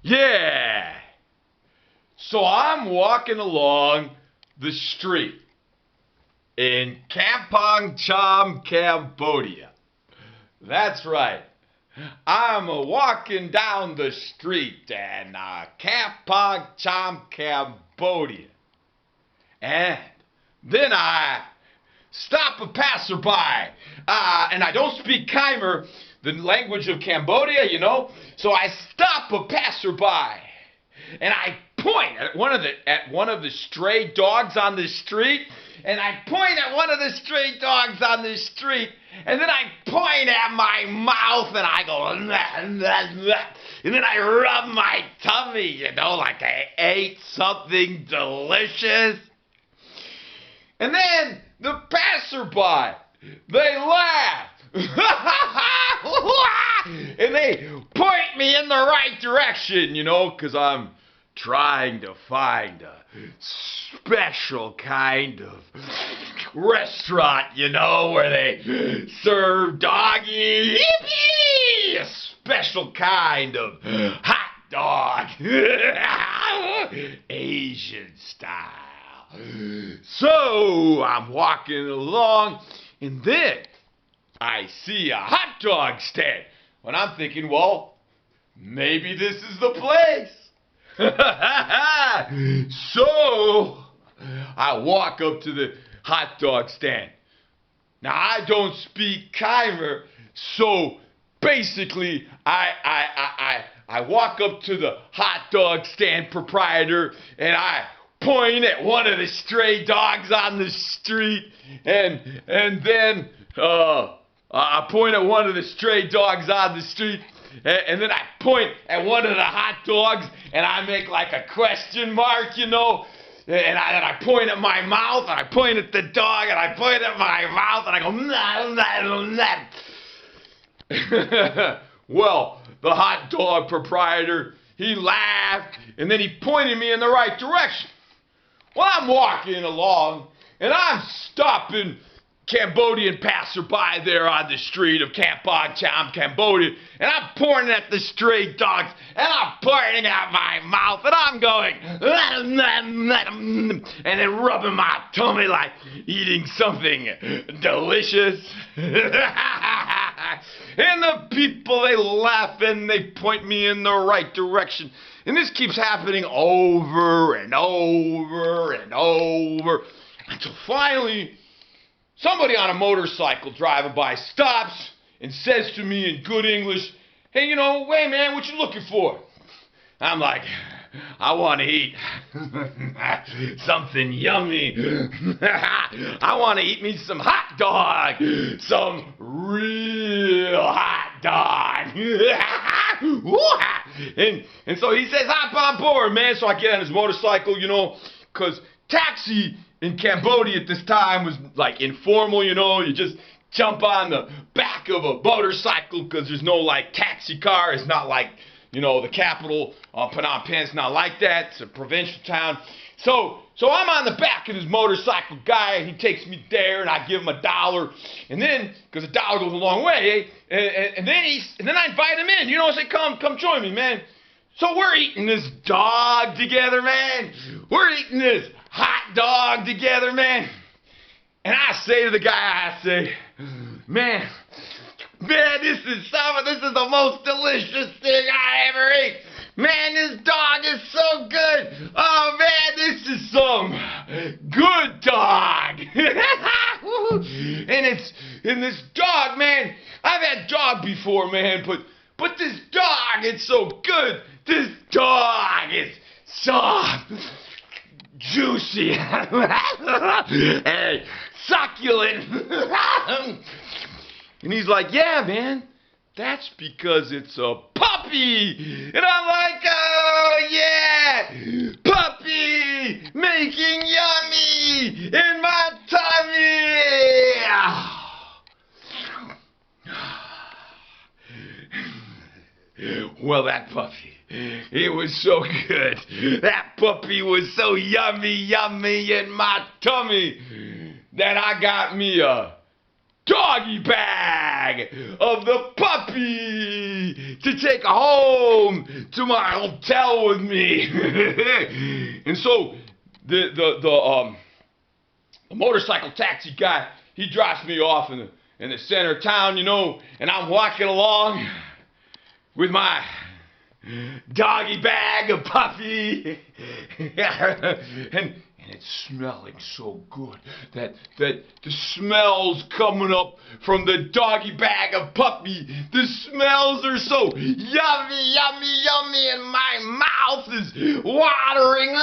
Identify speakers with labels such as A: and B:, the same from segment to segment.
A: Yeah. So I'm walking along the street in Kampong Cham, Cambodia. That's right. I'm walking down the street in Kampong Cham, Cambodia. And then I stop a passerby. And I don't speak Khmer, the language of Cambodia, you know. So I stop a passerby. And I point at one of the stray dogs on the street. And I point at one of the stray dogs on the street. And then I point at my mouth and I go, nah, nah, nah. And then I rub my tummy, you know, like I ate something delicious. And then the passerby, they laugh. And they point me in the right direction, you know, because I'm trying to find a special kind of restaurant, you know, where they serve doggy, a special kind of hot dog, Asian style. So I'm walking along, and then I see a hot dog stand. And I'm thinking, well, maybe this is the place. So I walk up to the hot dog stand. Now I don't speak Khmer, so basically I walk up to the hot dog stand proprietor and I point at one of the stray dogs on the street, and then I point at one of the stray dogs on the street. And then I point at one of the hot dogs, and I make like a question mark, you know. And I point at my mouth, and I point at the dog, and I point at my mouth, and I go, nah, nah, nah. Well, the hot dog proprietor, he laughed, and then he pointed me in the right direction. Well, I'm walking along, and I'm stopping Cambodian passerby there on the street of Kampong Cham, Cambodia, and I'm pointing at the stray dogs, and I'm pointing at my mouth, and I'm going, and then rubbing my tummy like eating something delicious. And the people, they laugh and they point me in the right direction. And this keeps happening over and over and over until finally somebody on a motorcycle driving by stops and says to me in good English, hey, you know, hey man, what you looking for? I'm like, I want to eat something yummy. I want to eat me some hot dog, some real hot dog. And so he says, hop on board, man. So I get on his motorcycle, you know, because taxi in Cambodia at this time was like informal, you know. You just jump on the back of a motorcycle because there's no like taxi car. It's not like, you know, the capital, Phnom Penh's not like that. It's a provincial town. So I'm on the back of this motorcycle guy, and he takes me there, and I give him $1, and then, because $1 goes a long way, and then I invite him in, you know, I say, come join me, man. So we're eating this dog together, man. We're eating this hot dog together, man. And I say to the guy, I say, man, this is the most delicious thing I ever ate. Man, this dog is so good. Oh, man, this is some good dog. And this dog, man, I've had dog before, man, but this dog, it's so good. This dog is soft, juicy, and succulent. And he's like, yeah, man, that's because it's a puppy. And I'm like, oh, yeah, puppy making yummy in my tummy. Well, that puppy, it was so good. That puppy was so yummy in my tummy that I got me a doggy bag. bag of the puppy to take home to my hotel with me. And so the motorcycle taxi guy, he drops me off in the center of town, you know, and I'm walking along with my doggy bag of puppy, and it's smelling so good that the smells coming up from the doggy bag of puppy, the smells are so yummy, yummy, yummy, and my mouth is watering.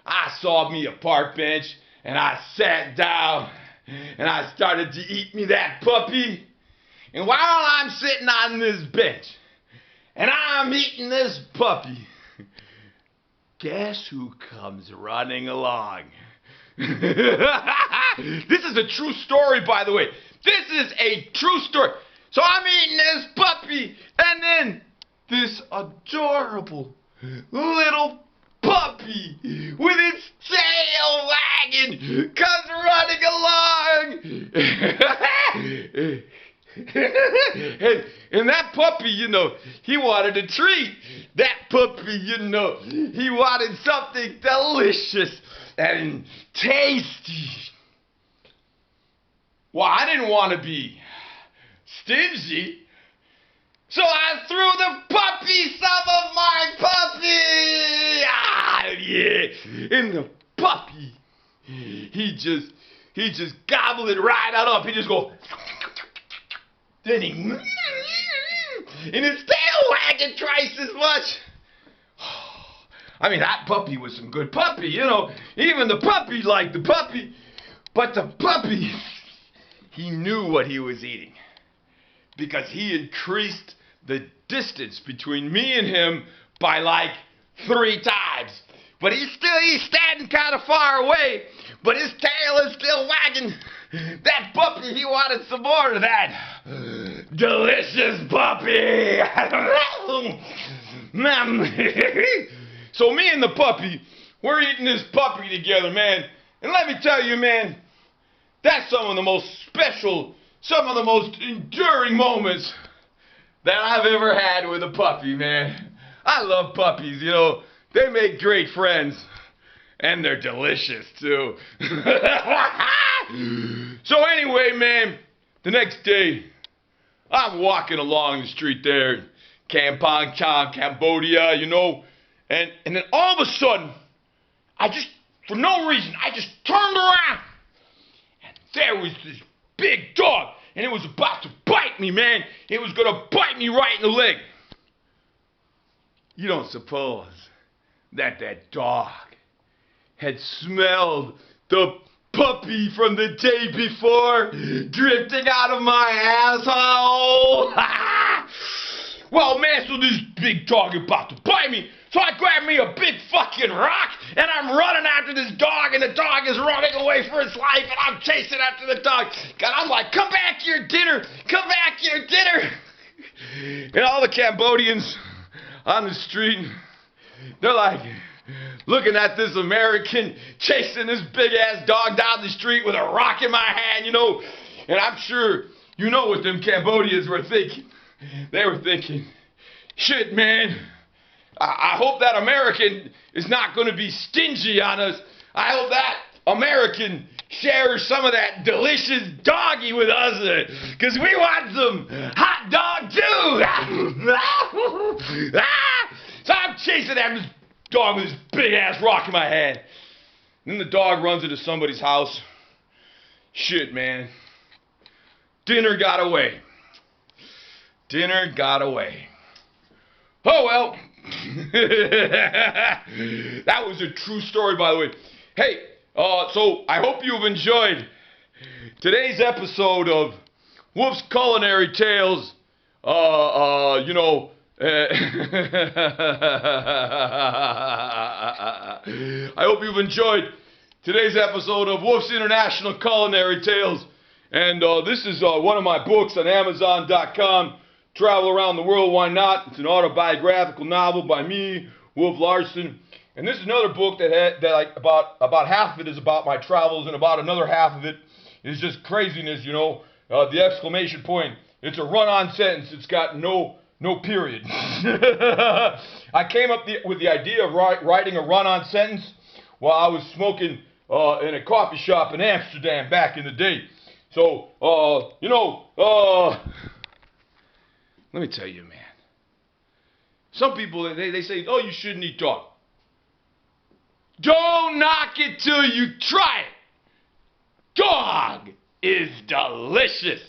A: I saw me a park bench, and I sat down, and I started to eat me that puppy. And while I'm sitting on this bench, and I'm eating this puppy, guess who comes running along? This is a true story, by the way. This is a true story. So I'm eating this puppy, and then this adorable little puppy with its tail wagging comes running along. And that puppy, you know, he wanted a treat. That puppy, you know, he wanted something delicious and tasty. Well, I didn't want to be stingy, so I threw the puppy some of my puppy. Ah, yeah. And the puppy, he just gobbled it right up. He just goes. Then he, and his tail wagging twice as much. I mean, that puppy was some good puppy, you know. Even the puppy liked the puppy. But the puppy, he knew what he was eating. Because he increased the distance between me and him by like 3 times. But he's standing kind of far away. But his tail is still wagging. That puppy, he wanted some more of that delicious puppy. So me and the puppy, we're eating this puppy together, man. And let me tell you, man, that's some of the most special, some of the most enduring moments that I've ever had with a puppy, man. I love puppies, you know. They make great friends. And they're delicious, too. So anyway, man, the next day, I'm walking along the street there in Kampong Cham, Cambodia, you know, and then all of a sudden, for no reason, I just turned around, and there was this big dog, and it was about to bite me, man. It was going to bite me right in the leg. You don't suppose that dog had smelled the puppy from the day before drifting out of my asshole? Well, man, so this big dog about to bite me. So I grab me a big fucking rock, and I'm running after this dog, and the dog is running away for its life, and I'm chasing after the dog. And I'm like, come back here, dinner. Come back here, dinner. And all the Cambodians on the street, they're like, looking at this American chasing this big-ass dog down the street with a rock in my hand, you know. And I'm sure you know what them Cambodians were thinking. They were thinking, shit, man, I hope that American is not going to be stingy on us. I hope that American shares some of that delicious doggy with us, because we want some hot dog, too. So I'm chasing after this dog with this big-ass rock in my hand. And then the dog runs into somebody's house. Shit, man. Dinner got away. Dinner got away. Oh, well. That was a true story, by the way. Hey, so I hope you've enjoyed today's episode of Wolf's Culinary Tales. You know, I hope you've enjoyed today's episode of Wolf's International Culinary Tales. And this is one of my books on Amazon.com. Travel Around the World, Why Not? It's an autobiographical novel by me, Wolf Larsen. And this is another book that like about half of it is about my travels, and about another half of it is just craziness, you know. the exclamation point. It's a run-on sentence. It's got no period. I came up with the idea of writing a run-on sentence while I was smoking in a coffee shop in Amsterdam back in the day. So, let me tell you, man. Some people, they say, oh, you shouldn't eat dog. Don't knock it till you try it. Dog is delicious.